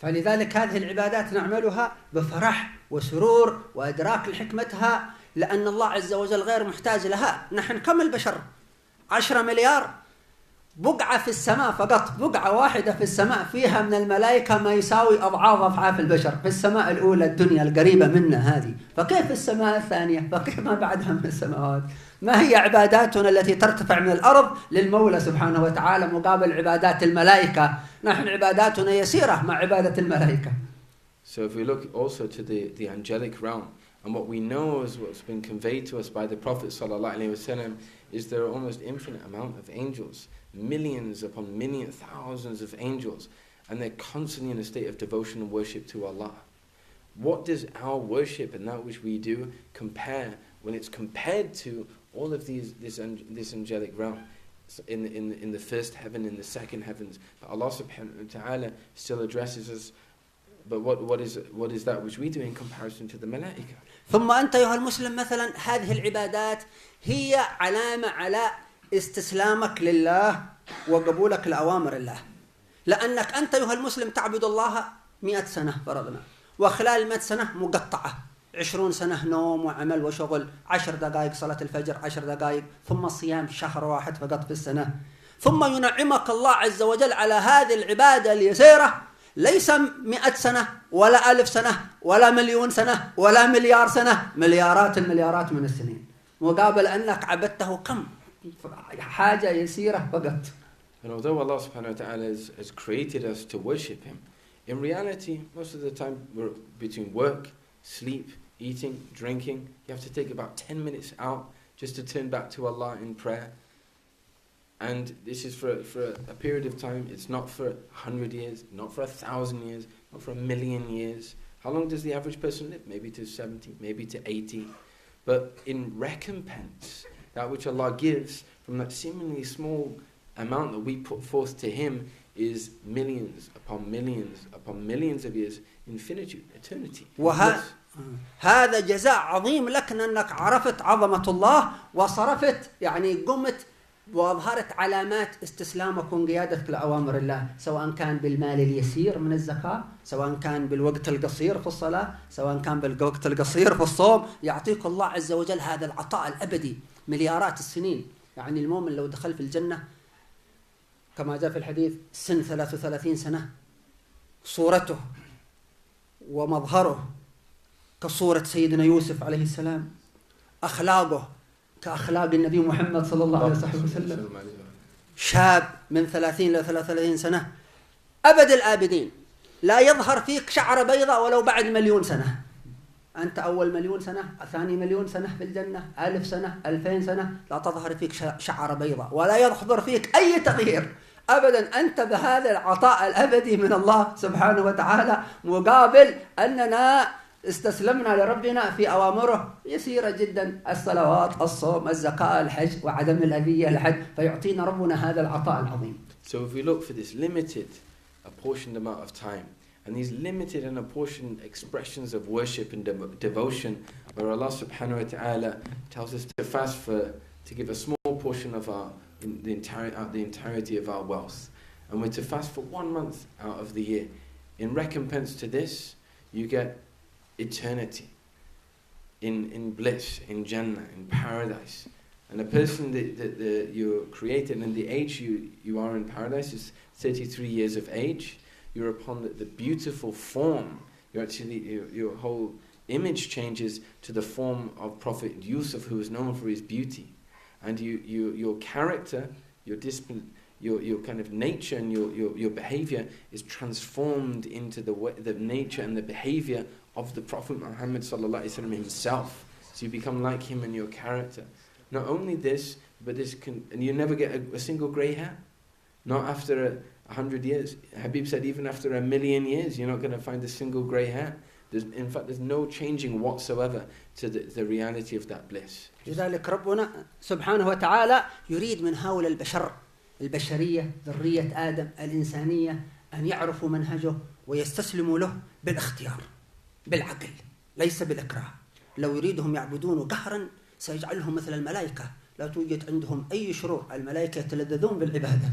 فلذلك هذه العبادات نعملها بفرح وسرور وإدراك لحكمتها، لأن الله عز وجل غير محتاج لها. نحن كم البشر؟ 10 مليار. بقعة في السماء فقط، بقعة واحدة في السماء فيها من الملائكة ما يساوي أضعاف البشر. في السماء الأولى الدنيا القريبة منا هذه، فكيف السماء الثانية؟ فكيف ما بعدها من السماوات؟ ما هي عباداتنا التي ترتفع من الأرض للمولى سبحانه وتعالى مقابل عبادات الملائكة؟ نحن عباداتنا يسيرة مع عبادة الملائكة. So if we look also to the angelic realm, and what we know is what's been conveyed to us by the Prophet ﷺ, is there are almost infinite amount of angels, millions upon millions, thousands of angels, and they're constantly in a state of devotion and worship to Allah. What does our worship and that which we do compare when it's compared to all of this angelic realm in the first heaven, in the second heavens? But Allah subhanahu wa ta'ala still addresses us. But what is that which we do in comparison to the malaika? ثم أنت أيها المسلم مثلا هذه العبادات هي علامة على استسلامك لله وقبولك لأوامر الله، لأنك أنت أيها المسلم تعبد الله 100 سنة فرضنا، وخلال 100 سنة مقطعة، 20 سنة نوم وعمل وشغل، 10 دقائق صلاة الفجر، 10 دقائق، ثم الصيام شهر واحد فقط في السنة، ثم ينعمك الله عز وجل على هذه العبادة اليسيرة ليس 100 سنة ولا 1000 سنة ولا مليون سنة ولا مليار سنة، مليارات من السنين، مقابل أنك عبدته كم؟ حاجة يسيرة فقط. And although Allah subhanahu wa ta'ala has created us to worship Him, in reality, most of the time we're between work, sleep, eating, drinking. You have to take about 10 minutes out just to turn back to Allah in prayer. And this is for a period of time. It's not for 100 years, not for 1,000 years, not for 1,000,000 years. How long does the average person live? Maybe to 70, maybe to 80. But in recompense, that which Allah gives from that seemingly small amount that we put forth to Him is millions upon millions of years, infinitude, eternity. هذا جزاء عظيم لك أنك عرفت عظمة الله وصرفت قمت وأظهرت علامات استسلامك وانقيادك لأوامر الله، سواء كان بالمال اليسير من الزكاة، سواء كان بالوقت القصير في الصلاة، سواء كان بالوقت القصير في الصوم. يعطيك الله عز وجل هذا العطاء الأبدي مليارات السنين. المؤمن لو دخل في الجنة كما جاء في الحديث سن 33 سنة، صورته ومظهره كصورة سيدنا يوسف عليه السلام، أخلاقه كأخلاق النبي محمد صلى الله عليه وسلم، شاب من 30 إلى 33 سنة أبد الآبدين، لا يظهر فيك شعر بيضاء ولو بعد 1,000,000 سنة. أنت أول 1,000,000 سنة، ثاني 1,000,000 سنة في الجنة، 1000 سنة، 2000 سنة، لا تظهر فيك شعر بيضاء ولا يحضر فيك أي تغيير أبدا. أنت بهذا العطاء الأبدي من الله سبحانه وتعالى، مقابل أننا استسلمنا لربنا في أوامره يسيرة جدا، الصلوات، الصوم، الزكاة، الحج، وعدم الأذية لحد، فيعطينا ربنا هذا العطاء العظيم. So if we look for this limited, apportioned amount of time, and these limited and apportioned expressions of worship and devotion, where Allah subhanahu wa ta'ala tells us to fast to give a small portion of the entirety of our wealth, and we're to fast for 1 month out of the year. In recompense to this, you get eternity in bliss, in Jannah, in paradise. And a person that you're created, and the age you are in paradise is 33 years of age. You're upon the beautiful form. Your whole image changes to the form of Prophet Yusuf, who is known for his beauty. And your character, your kind of nature and your behavior is transformed into the nature and the behavior of the Prophet Muhammad sallallahu alaihi wasallam himself. So you become like him in your character. Not only this, but and you never get a single grey hair. Not after 100 years. Habib said even after 1,000,000 years, you're not going to find a single grey hair. In fact, there's no changing whatsoever to the reality of that bliss. لذلك ربنا سبحانه وتعالى يريد من هؤلاء البشرية ذرية آدم الإنسانية أن يعرفوا منهجه ويستسلموا له بالاختيار، بالعقل، ليس بالإكراه. لو يريدهم يعبدون قهرا سيجعلهم مثل الملائكة لا توجد عندهم أي شرور الملائكة يتلذذون بالعبادة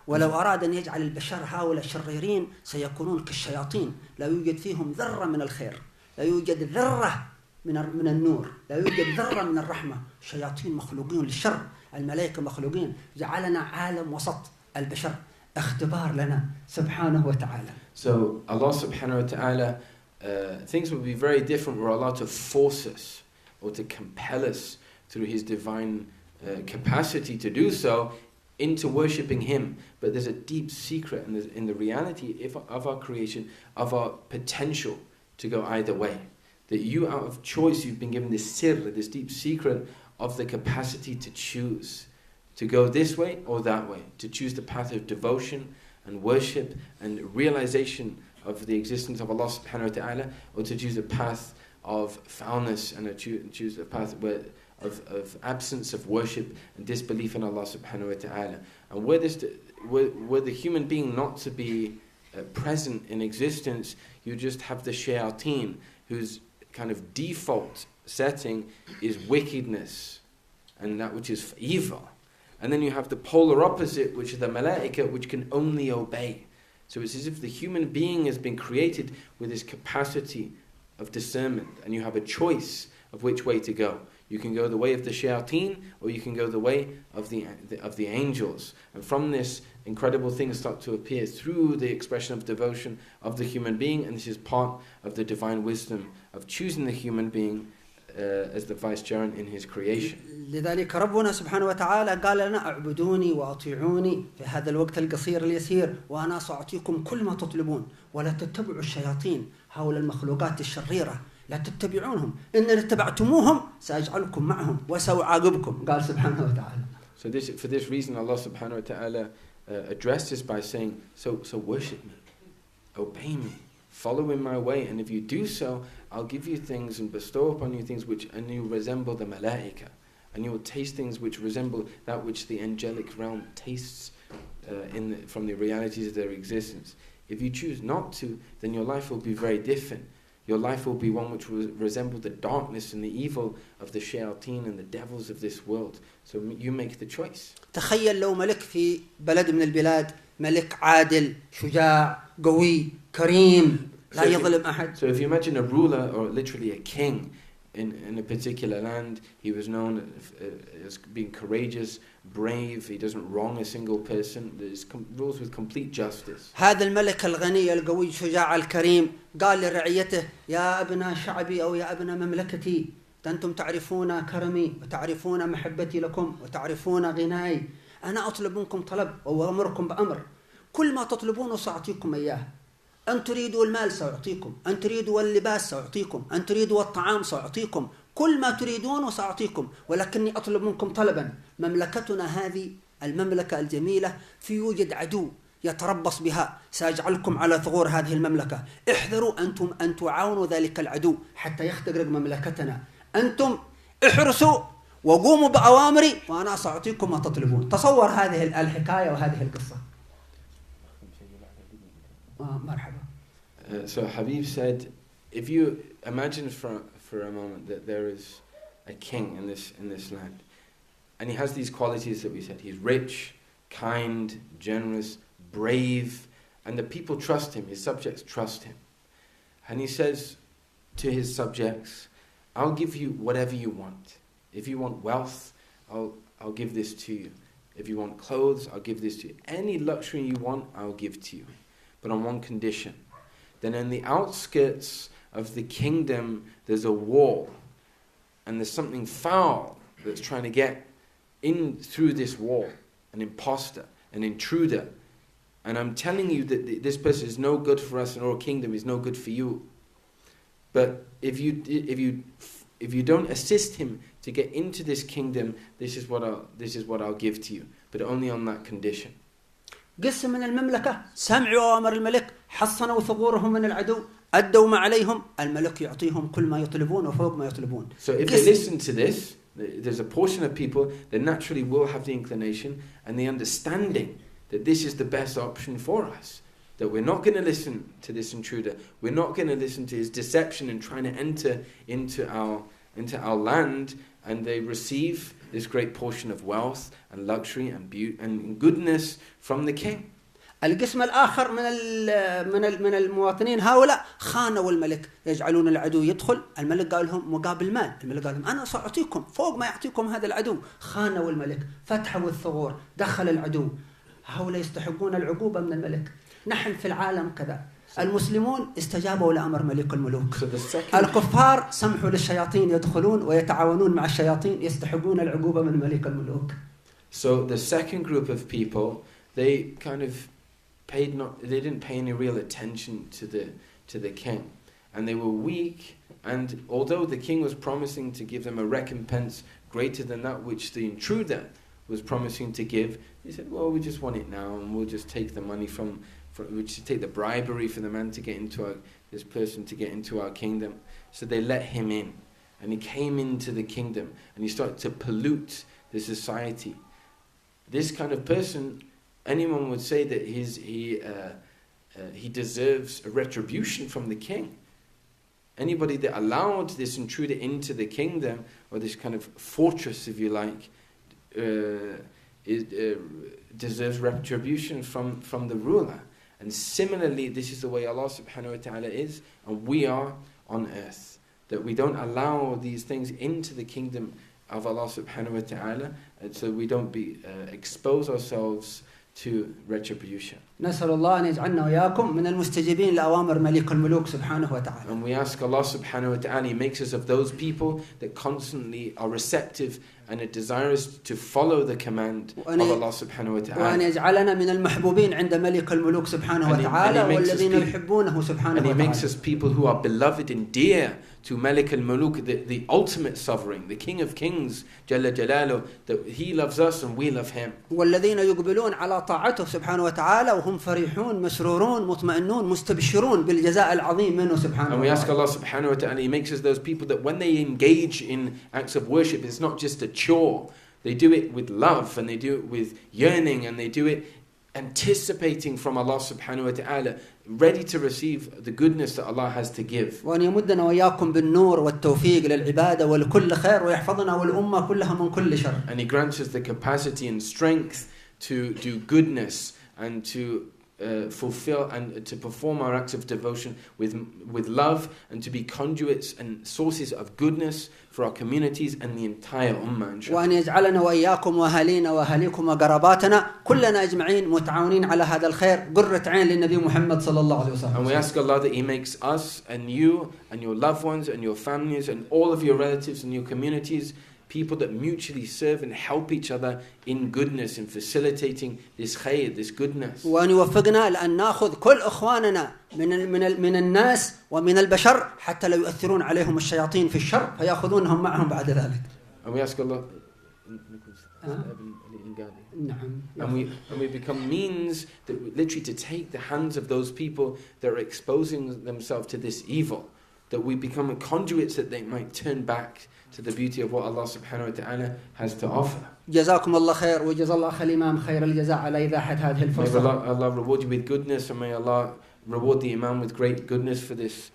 ولو أراد أن يجعل البشر هؤلاء شريرين سيكونون كالشياطين لا يوجد فيهم ذرة من الخير لا يوجد ذرة من النور لا يوجد ذرة من الرحمة الشياطين مخلوقين للشر الملائكة مخلوقين جعلنا عالم وسط البشر اختبار لنا سبحانه وتعالى. So Allah subhanahu wa ta'ala, things would be very different were Allah to force us or to compel us through His divine capacity to do so into worshipping Him. But there's a deep secret in the reality of our creation, of our potential to go either way. That you, out of choice, you've been given this sirr, this deep secret of the capacity to choose, to go this way or that way, to choose the path of devotion and worship and realization of the existence of Allah subhanahu wa ta'ala, or to choose a path of foulness and choose a path of absence of worship and disbelief in Allah subhanahu wa ta'ala. And were the human being not to be present in existence, you just have the shayateen, whose kind of default setting is wickedness and that which is evil. And then you have the polar opposite, which is the malaika, which can only obey. So it's as if the human being has been created with this capacity of discernment, and you have a choice of which way to go. You can go the way of the shayateen, or you can go the way of the angels. And from this, incredible things start to appear through the expression of devotion of the human being, and this is part of the divine wisdom of choosing the human being as the vicegerent in His creation. لذلك ربنا سبحانه وتعالى قال لنا اعبدوني وأطيعوني في هذا الوقت القصير اليسير وأنا سأعطيكم كل ما تطلبون ولا تتبعوا الشياطين هؤلاء المخلوقات الشريرة لا تتبعونهم إن اتبعتموهم سأجعلكم معهم وسأعاقبكم قال سبحانه وتعالى. So for this reason Allah subhanahu wa ta'ala addressed us by saying, so worship me, obey me, follow in my way, and if you do so, I'll give you things and bestow upon you things and you resemble the malaika, and you will taste things which resemble that which the angelic realm tastes from the realities of their existence. If you choose not to, then your life will be very different. Your life will be one which will resemble the darkness and the evil of the shayateen and the devils of this world. So you make the choice. تخيل لو ملك في بلد من البلاد ملك عادل شجاع قوي كريم لا يظلم أحد. So if you imagine a ruler or literally a king in a particular land, he was known as being courageous, brave, he doesn't wrong a single person, he rules with complete justice. هذا الملك الغني القوي الشجاع الكريم قال لرعيته يا أبناء شعبي أو يا أبناء مملكتي أنتم تعرفون كرمي وتعرفون محبتي لكم وتعرفون غناي أنا أطلب منكم طلب وأمركم بأمر كل ما تطلبونه سأعطيكم إياه أن تريدوا المال سأعطيكم أن تريدوا اللباس سأعطيكم أن تريدوا الطعام سأعطيكم كل ما تريدون سأعطيكم ولكني أطلب منكم طلبا مملكتنا هذه المملكة الجميلة في يوجد عدو يتربص بها سأجعلكم على ثغور هذه المملكة احذروا أنتم أن تعاونوا ذلك العدو حتى يخترق مملكتنا أنتم احرسوا وقوموا بأوامري وأنا سأعطيكم ما تطلبون. تصور هذه الحكاية وهذه القصة. مرحبا. So Habib said, if you imagine for a moment that there is a king in this land, and he has these qualities that we said. He's rich, kind, generous, brave, and the people trust him. His subjects trust him. And he says to his subjects, I'll give you whatever you want. If you want wealth, I'll give this to you. If you want clothes, I'll give this to you. Any luxury you want, I'll give to you. But on one condition. Then in the outskirts of the kingdom, there's a wall. And there's something foul that's trying to get in through this wall. An imposter, an intruder. And I'm telling you that this person is no good for us in our kingdom, is no good for you. But if you don't assist him to get into this kingdom, this is what I'll give to you. But only on that condition. قسم من المملكة سمعوا أمر الملك حصنوا ثغورهم من العدو أدوا ما عليهم الملك يعطيهم كل ما يطلبون وفوق ما يطلبون. So if they listen to this, there's a portion of people that naturally will have the inclination and the understanding that this is the best option for us. That we're not going to listen to this intruder. We're not going to listen to his deception and trying to enter into our into our land, and they receive this great portion of wealth and luxury and beauty and goodness from the king. القسم الآخر من المواطنين هؤلاء خانوا الملك، يجعلون العدو يدخل، الملك قال لهم مقابل مال، الملك قال لهم أنا سأعطيكم فوق ما يعطيكم هذا العدو. خانوا الملك، فتحوا الثغور، دخل العدو. هؤلاء يستحقون العقوبة من الملك. نحن في العالم كذا، المسلمون استجابوا لأمر ملك الملوك، الكفار سمحوا للشياطين يدخلون ويتعاونون مع الشياطين، يستحقون العقوبة من ملك الملوك. So the second group of people, they kind of they didn't pay any real attention to the king, and they were weak. And although the king was promising to give them a recompense greater than that which the intruder was promising to give, they said, well, we just want it now, and we'll just take the money we should take the bribery for the man to get into this person to get into our kingdom. So they let him in, and he came into the kingdom, and he started to pollute the society. This kind of person, anyone would say that he deserves a retribution from the king. Anybody that allowed this intruder into the kingdom, or this kind of fortress, if you like, deserves retribution from the ruler. And similarly, this is the way Allah subhanahu wa ta'ala is, and we are on earth. That we don't allow these things into the kingdom of Allah subhanahu wa ta'ala, and so we don't expose ourselves to retribution. نسأل الله أن يجعلنا وإياكم من المستجيبين لأوامر ملك الملوك سبحانه وتعالى. And we ask Allah subhanahu wa ta'ala, He makes us of those people that constantly are receptive and are desirous to follow the command of Allah subhanahu wa ta'ala. وأن يجعلنا من المحبوبين عند ملك الملوك سبحانه وتعالى والذين يحبونه سبحانه وتعالى. And He makes us people who are beloved and dear to Malik al-Muluk, the ultimate sovereign, the King of Kings, Jalla Jalaluh, that He loves us and we love Him. والذين يقبلون على طاعته سبحانه وتعالى وهم فرحون مسرورون مطمئنون مستبشرون بالجزاء العظيم منه سبحانه. And we ask Allah subhanahu wa ta'ala, He makes us those people that when they engage in acts of worship, it's not just a chore. They do it with love, and they do it with yearning, and they do it anticipating from Allah subhanahu wa ta'ala, ready to receive the goodness that Allah has to give. وأن يمدنا وإياكم بالنور والتوفيق للعبادة ولكل خير ويحفظنا والأمة كلها من كل شر. And He grants us the capacity and strength to do goodness and to fulfill and to perform our acts of devotion with love, and to be conduits and sources of goodness for our communities and the entire ummah. وأن يجعلنا وإياكم وأهالينا وأهاليكم وقراباتنا كلنا أجمعين متعاونين على هذا الخير قرة عين للنبي محمد صلى الله عليه وسلم. And we ask Allah that He makes us and you and your loved ones and your families and all of your relatives and your communities people that mutually serve and help each other in goodness, in facilitating this khayr, this goodness. وأن يوفقنا لأن نأخذ كل إخواننا من الناس ومن البشر حتى لا يؤثرون عليهم الشياطين في الشر فيأخذونهم معهم بعد ذلك. And we ask Allah, نعم. And we become means that literally to take the hands of those people that are exposing themselves to this evil, that we become conduits that they might turn back to the beauty of what Allah subhanahu wa ta'ala has to offer. جزاكم الله خير وجزا الله أخ الإمام خير الجزاء على إذاحة هذه الفرصة. May Allah reward you with goodness, and may Allah reward the Imam with great goodness for this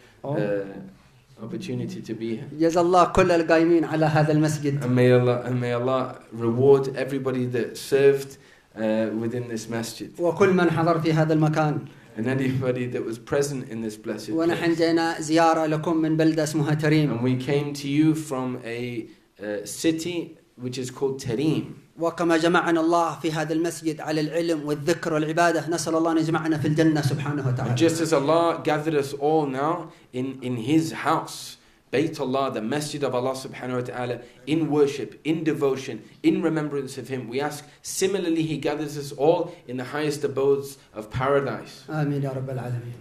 opportunity to be here. جزا الله كل القائمين على هذا المسجد. And may Allah reward everybody that served within this masjid. وكل من حضر في هذا المكان. And anybody that was present in this blessed place. ونحن جينا زيارة لكم من بلدة اسمها تريم. And we came to you from a city which is called Tarim. وكما جمعنا الله في هذا المسجد على العلم والذكر والعبادة نسأل الله أن يجمعنا في الجنة سبحانه وتعالى. Just as Allah gathered us all now in His house, Bayt Allah, the masjid of Allah subhanahu wa ta'ala, in worship, in devotion, in remembrance of Him, we ask similarly He gathers us all in the highest abodes of paradise. آمين يا رب العالمين.